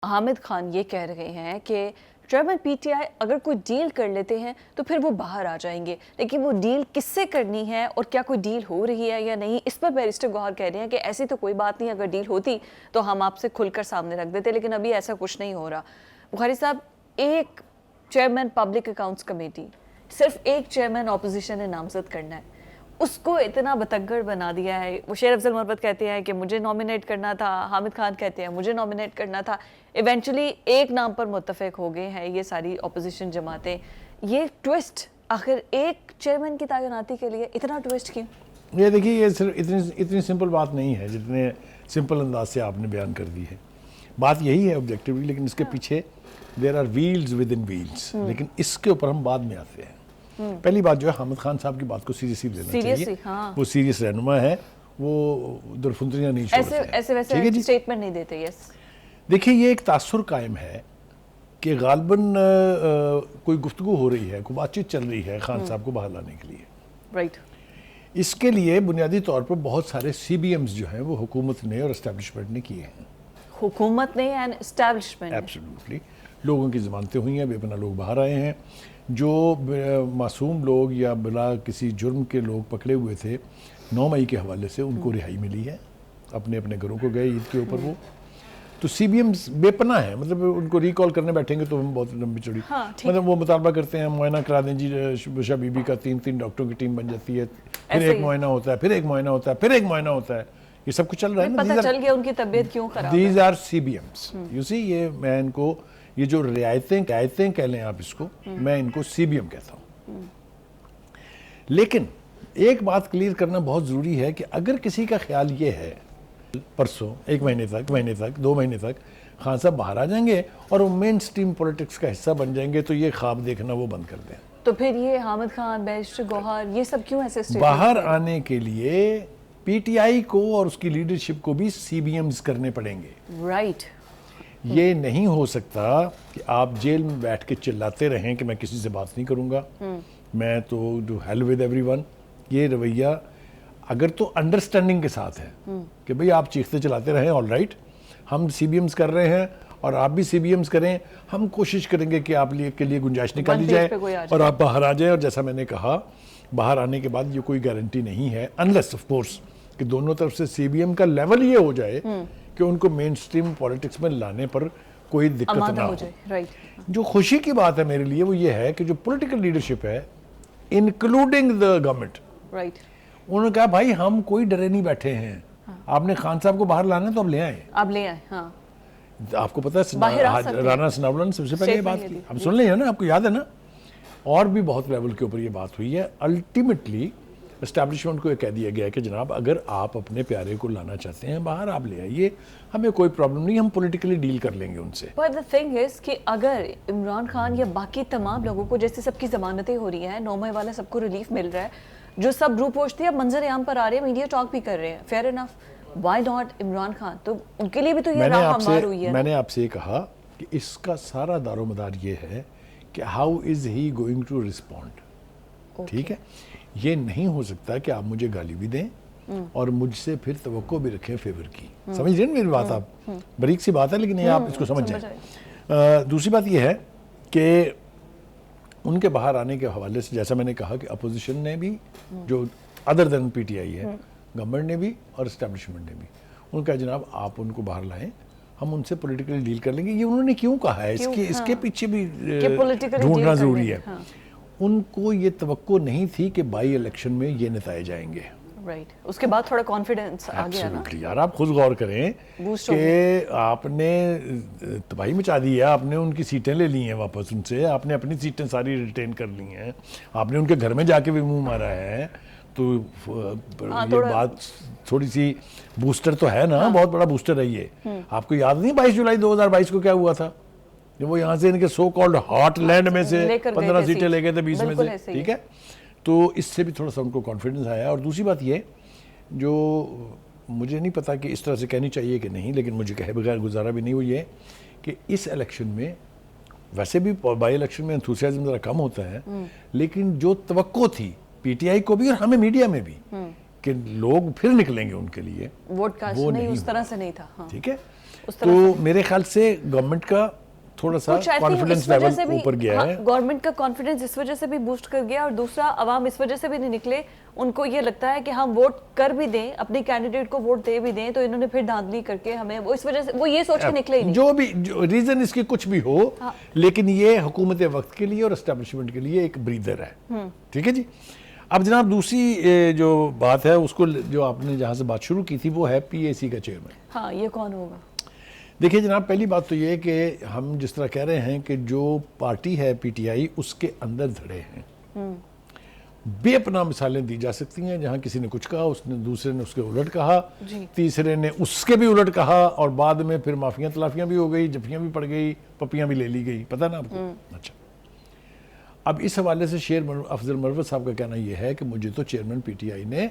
हामिद खान ये कह रहे हैं कि चेयरमैन पीटीआई अगर कोई डील कर लेते हैं तो फिर वो बाहर आ जाएंगे, लेकिन वो डील किससे करनी है और क्या कोई डील हो रही है या नहीं, इस पर बैरिस्टर गौहर कह रहे हैं कि ऐसी तो कोई बात नहीं, अगर डील होती तो हम आपसे खुलकर सामने रख देते, लेकिन अभी ऐसा कुछ नहीं हो रहा। बुखारी साहब, एक चेयरमैन पब्लिक अकाउंट्स कमेटी, सिर्फ एक चेयरमैन ऑपोजिशन ने नामजद करना है, उसको इतना बतंगड़ बना दिया है। वो शेर अफजल मोहब्बत कहते हैं कि मुझे नॉमिनेट करना था, हामिद खान कहते हैं मुझे नॉमिनेट करना था। इवेंचुअली एक नाम पर मुत्तफिक हो गए हैं ये सारी ऑपोजिशन जमातें। ये ट्विस्ट आखिर एक चेयरमैन की तैनाती के लिए इतना ट्विस्ट क्यों? ये देखिए, ये सिर्फ इतनी सिंपल बात नहीं है जितने सिंपल अंदाज से आपने बयान कर दी है। बात यही है ऑब्जेक्टिवली, लेकिन इसके पीछे there are wheels within wheels. लेकिन इसके ऊपर हम बाद में आते हैं। पहली बात जो है, हामिद खान साहब की बात को सीरियसली लेना चाहिए। हाँ। वो सीरियस रहनुमा है, वो दुरफुंदरियां नहीं छोड़ते हैं। ऐसे वैसे स्टेटमेंट नहीं देते। यस, देखिए, ये एक तासुर कायम है कि गालबन कोई गुफ्तगू हो रही है, कोई बातचीत चल रही है खान साहब को बाहर लाने के लिए। राइट। इसके लिए बुनियादी तौर पर बहुत सारे CBMs जो हैं वो हुकूमत ने और एस्टेब्लिशमेंट ने किए हैं। हुकूमत ने एंड एस्टेब्लिशमेंट? एब्सोल्युटली। लोगों की ज़मानतें हुई हैं, बेपनाह लोग बाहर आए हैं। जो मासूम लोग या बिला किसी जुर्म के लोग पकड़े हुए थे 9 मई के हवाले से, उनको रिहाई मिली है। अपने अपने घरों को गए ईद के ऊपर वो। तो CBMs बेपनाह है, मतलब उनको रिकॉल करने बैठेंगे तो हम बहुत लंबी चौड़ी, हाँ, मतलब वो मुतालबा करते हैं मुआयना करा दें जी बुशा बीबी का, 3 डॉक्टरों की टीम बन जाती है, फिर एक मुआयना होता है, फिर एक मुआयना होता है, फिर एक मुआयना होता है। ये सब कुछ चल रहा है ना। पता चल गया उनकी तबीयत क्यों खराब है। These are CBMs। You see, ये मैं इनको, ये जो रियायतें कह लें आप इसको, मैं इनको CBM कहता हूँ। लेकिन एक बात क्लियर करना बहुत ज़रूरी है कि अगर किसी का ख्याल ये है परसों 1 महीने तक 2 महीने तक खान साहब बाहर आ जाएंगे और वो मेन स्ट्रीम पॉलिटिक्स का हिस्सा बन जाएंगे, तो ये ख्वाब देखना वो बंद कर दें। तो फिर ये हामिद खान, बैरिस्टर गौहर, ये सब क्यों ऐसे बाहर आने के लिए PTI को और उसकी लीडरशिप को भी CBMs करने पड़ेंगे। राइट। ये नहीं हो सकता कि आप जेल में बैठ के चिल्लाते रहें कि मैं किसी से बात नहीं करूंगा, मैं तो डू हेल विद एवरीवन। ये रवैया अगर तो अंडरस्टैंडिंग के साथ है कि भाई आप चीखते चलाते रहें, ऑल राइट, हम CBMs कर रहे हैं और आप भी CBMs करें, हम कोशिश करेंगे कि आप के लिए गुंजाइश निकाली जाए और आप बाहर आ जाए। और जैसा मैंने कहा, बाहर आने के बाद ये कोई गारंटी नहीं है, अनलेस ऑफ कोर्स कि दोनों तरफ से CBM का लेवल ये हो जाए कि उनको मेन स्ट्रीम पॉलिटिक्स में लाने पर कोई दिक्कत ना हो। राइट। जो खुशी की बात है मेरे लिए वो ये है कि जो पॉलिटिकल लीडरशिप है, इंक्लूडिंग द गवर्नमेंट, राइट, उन्होंने कहा भाई हम कोई डरे नहीं बैठे हैं। आपने खान साहब को बाहर लाना तो अब ले आए। आप ले आए। हाँ। आपको पता है राना सनाउल्लाह ने सबसे पहले ये बात की, हम सुन लें ना, आपको याद है ना। और भी बहुत लेवल के ऊपर ये बात हुई है। अल्टीमेटली एस्टैब्लिशमेंट को ये कह दिया गया है कि जनाब अगर आप अपने प्यारे को लाना चाहते हैं बाहर, आप ले आइए, हमें कोई प्रॉब्लम नहीं, हम पॉलिटिकली डील कर लेंगे उनसे। पर द थिंग इज कि अगर इमरान खान या बाकी तमाम लोगों को, जैसे सबकी जमानतें हो रही हैं, 9 मई वाला सबको रिलीफ मिल रहा है, जो सब रूपोश्ती अब मंजर आम पर आ रहे हैं, मीडिया टॉक भी कर रहे हैं, fair enough, why not Imran Khan? तो उनके लिए भी तो ये राह हमवार हुई है। मैंने आपसे कहा कि इसका सारा दारोमदार ये है कि how is he going to respond. ठीक है, ये नहीं हो सकता कि आप मुझे गाली भी दें और मुझसे फिर तवक्को भी रखें फेवर की। समझ रहे हैं मेरी बात आप? बारीक सी बात है, लेकिन ये आप इसको समझ जाएं। दूसरी बात ये है कि उनके बाहर आने के हवाले से, जैसा मैंने कहा कि अपोजिशन ने भी, जो अदर देन PTI है, गवर्नमेंट ने भी और एस्टैब्लिशमेंट ने भी, उनका जनाब आप उनको बाहर लाएं, हम उनसे पॉलिटिकली डील कर लेंगे। ये उन्होंने क्यों कहा है, इसके पीछे भी ढूंढना जरूरी है। उनको ये तवक्को नहीं थी कि बाई इलेक्शन में ये नतीजे जाएंगे। राइट। उसके बाद थोड़ा कॉन्फिडेंस आ गया ना। यार आप खुद गौर करें कि आपने तबाही मचा दी है, आपने उनकी सीटें ले ली हैं वापस उनसे, आपने अपनी सीटें सारी रिटेन कर ली हैं, आपने उनके घर में जाके भी मुंह मारा है। तो ये बात थोड़ी सी बूस्टर तो है ना, बहुत बड़ा बूस्टर है ये। आपको याद नहीं 22 जुलाई 2022 को क्या हुआ था? जब वो यहाँ से इनके सो कॉल्ड हॉट लैंड में से 15 सीटें ले गए थे 20 में से। ठीक है, तो इससे भी थोड़ा सा उनको कॉन्फिडेंस आया। और दूसरी बात ये, जो मुझे नहीं पता कि इस तरह से कहनी चाहिए कि नहीं, लेकिन मुझे कहे बगैर गुजारा भी नहीं, वो ये कि इस इलेक्शन में, वैसे भी बाई इलेक्शन में एंथुसियाज्म ज़रा कम होता है, लेकिन जो तवक्को थी PTI को भी और हमें मीडिया में भी कि लोग फिर निकलेंगे उनके लिए, वोट कास्ट नहीं उस तरह से नहीं था। ठीक है, उस तरह तो मेरे ख्याल से गवर्नमेंट का थोड़ा सा कॉन्फिडेंस लेवल ऊपर गया है। गवर्नमेंट का कॉन्फिडेंस इस वजह से भी बूस्ट कर गया, और दूसरा अवाम इस वजह से भी नहीं निकले, उनको ये लगता है कि हम वोट कर भी दें, अपने कैंडिडेट को वोट दे भी दें, तो इन्होंने फिर धांधली करके हमें, वो इस वजह से वो ये सोच के निकले ही नहीं। जो भी रीजन इसकी कुछ भी हो, लेकिन ये हुकूमत वक्त के लिए और एस्टेब्लिशमेंट के लिए एक ब्रीदर है। ठीक है जी। अब जनाब दूसरी जो बात है, उसको जो आपने जहां से बात शुरू की थी, वो है पीएसी का चेयरमैन। हाँ, ये कौन होगा? देखिए जनाब, पहली बात तो ये कि हम जिस तरह कह रहे हैं कि जो पार्टी है पीटीआई, उसके अंदर धड़े हैं, बेपनाह मिसालें दी जा सकती हैं, जहां किसी ने कुछ कहा, उसने दूसरे ने उसके उलट कहा, तीसरे ने उसके भी उलट कहा, और बाद में फिर माफियां तलाफियां भी हो गई, जफियां भी पड़ गई, पपियां भी ले ली गई, पता ना आपको? अच्छा, अब इस हवाले से शेर अफजल मरवत साहब का कहना यह है कि मुझे तो चेयरमैन पीटीआई ने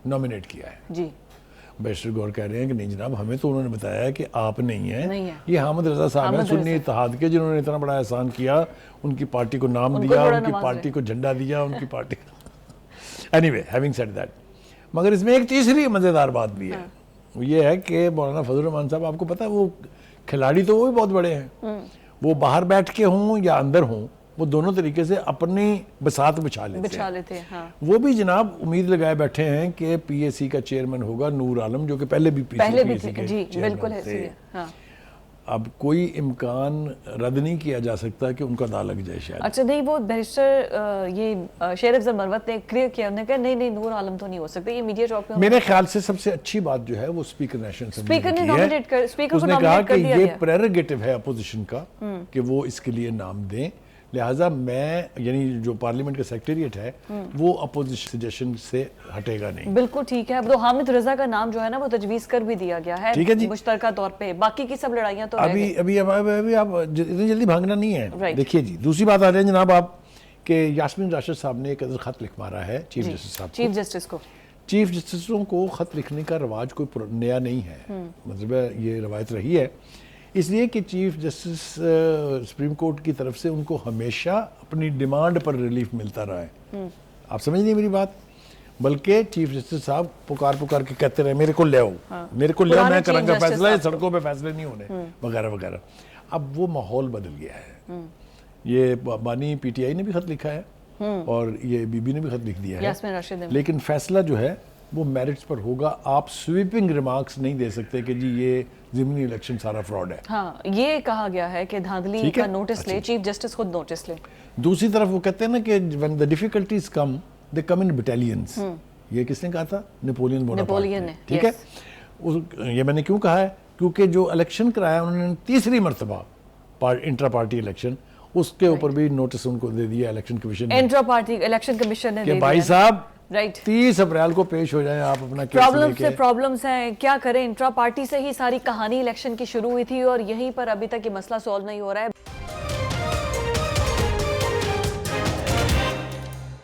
नॉमिनेट किया है जी। बैरिस्टर गौर कह रहे हैं कि नहीं जनाब, हमें तो उन्होंने बताया कि आप नहीं है, नहीं है। ये हामिद रजा साहब हैं सुन्नी इत्तेहाद के, जिन्होंने इतना बड़ा एहसान किया, उनकी पार्टी को नाम दिया, उनकी पार्टी को झंडा दिया, उनकी party anyway, having said that, मगर इसमें एक तीसरी मजेदार बात भी है। वो ये है कि मौलाना फजल रहमान साहब, आपको पता है वो खिलाड़ी तो वो भी बहुत बड़े हैं, वो बाहर बैठ के हों या अंदर हों, वो दोनों तरीके से अपनी बसात बिछा लेते हैं। हाँ। वो भी जनाब उम्मीद लगाए बैठे हैं कि पीएसी का चेयरमैन होगा नूर आलम, जो कि पहले भी पीएसी के जी बिल्कुल थे। है। हाँ। अब कोई इम्कान रद्द नहीं किया जा सकता कि उनका दांव लग जाए शायद। अच्छा, नहीं, वो बैरिस्टर ये शेर अफजल मरवत ने क्लियर किया, उन्होंने कहा नहीं नूर आलम तो नहीं हो सकते, ये मीडिया चौक पे। मेरे ख्याल से सबसे अच्छी बात जो है वो स्पीकर नेशनल असेंबली स्पीकर ने नॉमिनेट कर, स्पीकर को उसने कहा नॉमिनेट कर कि दिया ये गया। प्रेरोगेटिव है अपोजिशन का कि वो इसके लिए नाम दें, लिहाजा मैं, यानी जो पार्लियामेंट का सेक्रेटेरिएट है, वो अपोजिशन सजेशन से हटेगा नहीं। बिल्कुल ठीक है। अब तो हामिद रजा का नाम जो है ना, वो तजवीज कर भी दिया गया है, ठीक है जी, मुश्तरका तौर पे। बाकी की सब लड़ाइयां तो अभी आप इतनी जल्दी भागना नहीं है। Right. देखिए जी, दूसरी बात आ रही है जनाब आप कि यास्मीन राशिद साहब ने एक खत लिख मारा है चीफ जस्टिस साहब को। चीफ जस्टिस को, चीफ जस्टिसों को खत लिखने का रवाज कोई नया नहीं है, मतलब ये रवायत रही है, इसलिए कि चीफ जस्टिस सुप्रीम कोर्ट की तरफ से उनको हमेशा अपनी डिमांड पर रिलीफ मिलता रहा है। आप समझ नहीं मेरी बात? बल्कि चीफ जस्टिस साहब पुकार के कहते रहे मेरे को ले आओ, मेरे को ले आओ, मैं करूंगा फैसला, ये सड़कों पे फैसले नहीं होने वगैरह वगैरह। अब वो माहौल बदल गया है। ये बानी पीटीआई ने भी खत लिखा है और ये बीबी ने भी खत लिख दिया है, लेकिन फैसला जो है वो मेरिट्स पर होगा। आप स्वीपिंग रिमार्क्स नहीं दे सकते कि जी ये ज़िमनी इलेक्शन सारा फ्रॉड है। हाँ, ये कहा गया है कि धांधली का नोटिस ले, चीफ जस्टिस खुद नोटिस ले। दूसरी तरफ वो कहते हैं ना कि when the difficulties come they come in battalions. ये किसने कहा था? नेपोलियन बोनापार्ट ने। ठीक है, ये मैंने क्यों कहा है? क्योंकि जो इलेक्शन कराया उन्होंने तीसरी मरतबा इंट्रा पार्टी इलेक्शन, उसके ऊपर भी नोटिस उनको दे दिया इलेक्शन कमीशन ने, इंट्रा पार्टी इलेक्शन कमीशन ने, कि भाई साहब राइट 30 अप्रैल को पेश हो जाए आप अपना केस। प्रॉब्लम्स हैं, क्या करें? इंट्रा पार्टी से ही सारी कहानी इलेक्शन की शुरू हुई थी और यहीं पर अभी तक ये मसला सॉल्व नहीं हो रहा है।